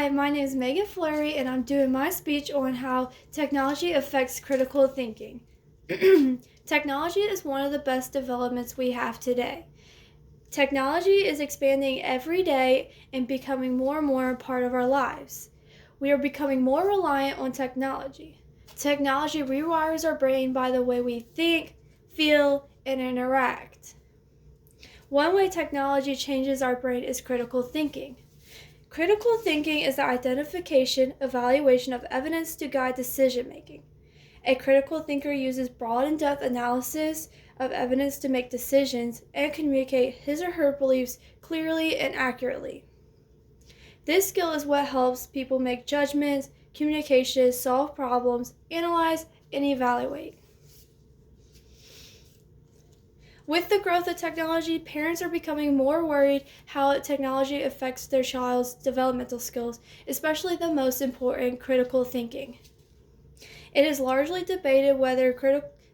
Hi, my name is Megan Fleury, and I'm doing my speech on how technology affects critical thinking. Technology is one of the best developments we have today. Technology is expanding every day and becoming more and more a part of our lives. We are becoming more reliant on technology. Technology rewires our brain by the way we think, feel, and interact. One way technology changes our brain is critical thinking. Critical thinking is the identification, evaluation of evidence to guide decision making. A critical thinker uses broad in depth analysis of evidence to make decisions and communicate his or her beliefs clearly and accurately. This skill is what helps people make judgments, communicate, solve problems, analyze, and evaluate. With the growth of technology, parents are becoming more worried how technology affects their child's developmental skills, especially the most important, critical thinking. It is largely debated whether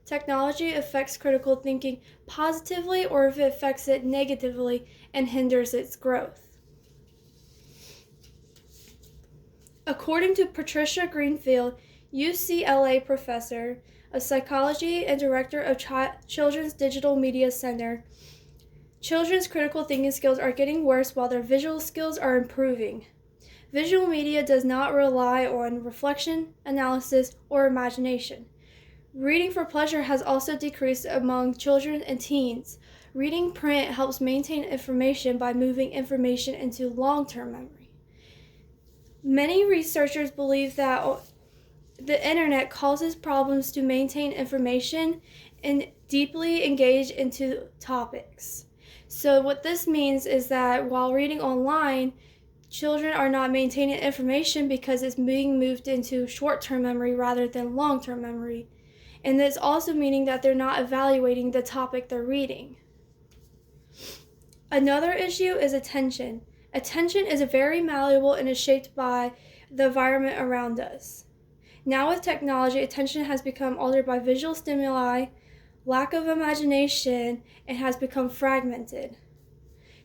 technology affects critical thinking positively or if it affects it negatively and hinders its growth. According to Patricia Greenfield, UCLA professor of psychology and director of Children's Digital Media Center, children's critical thinking skills are getting worse while their visual skills are improving. Visual media does not rely on reflection, analysis, or imagination. Reading for pleasure has also decreased among children and teens. Reading print helps maintain information by moving information into long-term memory. Many researchers believe that the internet causes problems to maintain information and deeply engage into topics. So what this means is that while reading online, children are not maintaining information because it's being moved into short-term memory rather than long-term memory. And it's also meaning that they're not evaluating the topic they're reading. Another issue is attention. Attention is very malleable and is shaped by the environment around us. Now with technology, attention has become altered by visual stimuli, lack of imagination, and has become fragmented.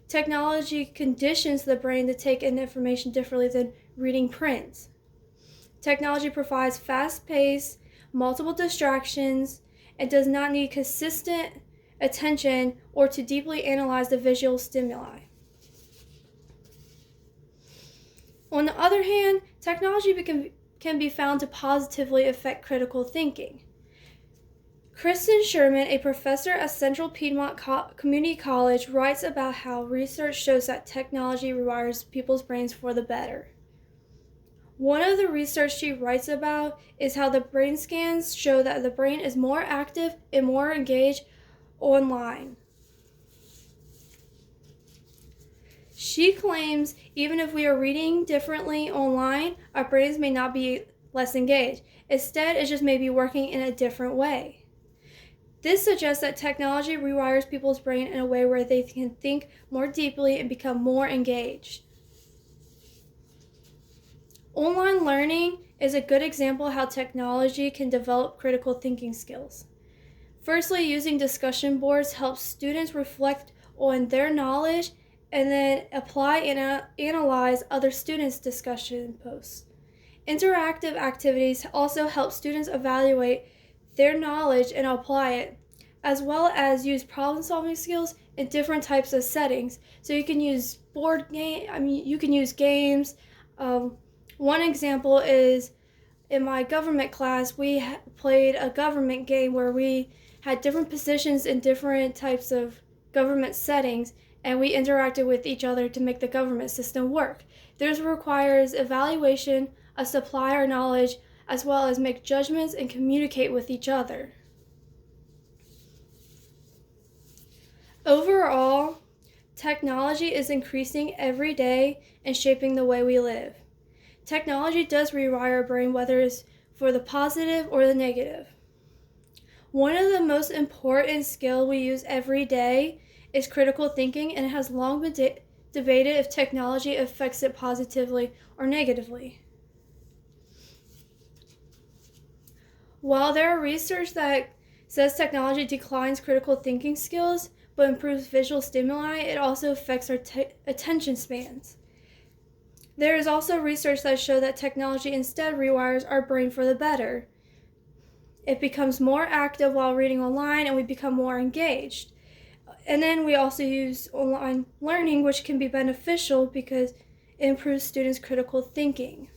Technology conditions the brain to take in information differently than reading print. Technology provides fast-paced, multiple distractions, and does not need consistent attention or to deeply analyze the visual stimuli. On the other hand, technology can be found to positively affect critical thinking. Kristen Sherman, a professor at Central Piedmont Community College, writes about how research shows that technology rewires people's brains for the better. One of the research she writes about is how the brain scans show that the brain is more active and more engaged online. She claims even if we are reading differently online, our brains may not be less engaged. Instead, it just may be working in a different way. This suggests that technology rewires people's brain in a way where they can think more deeply and become more engaged. Online learning is a good example of how technology can develop critical thinking skills. Firstly, using discussion boards helps students reflect on their knowledge and then apply and analyze other students' discussion posts. Interactive activities also help students evaluate their knowledge and apply it, as well as use problem-solving skills in different types of settings. So you can use you can use games. One example is in my government class, we played a government game where we had different positions in different types of government settings, and we interacted with each other to make the government system work. This requires evaluation of supplier knowledge, as well as make judgments and communicate with each other. Overall, technology is increasing every day and shaping the way we live. Technology does rewire our brain, whether it's for the positive or the negative. One of the most important skills we use every day is critical thinking, and it has long been debated if technology affects it positively or negatively. While there are research that says technology declines critical thinking skills but improves visual stimuli, it also affects our attention spans. There is also research that shows that technology instead rewires our brain for the better. It becomes more active while reading online, and we become more engaged. And then we also use online learning, which can be beneficial because it improves students' critical thinking.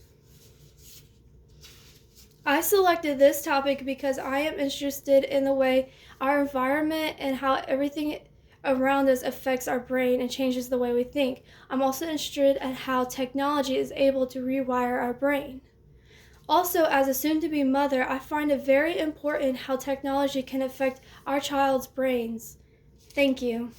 I selected this topic because I am interested in the way our environment and how everything around us affects our brain and changes the way we think. I'm also interested in how technology is able to rewire our brain. Also, as a soon-to-be mother, I find it very important how technology can affect our child's brains. Thank you.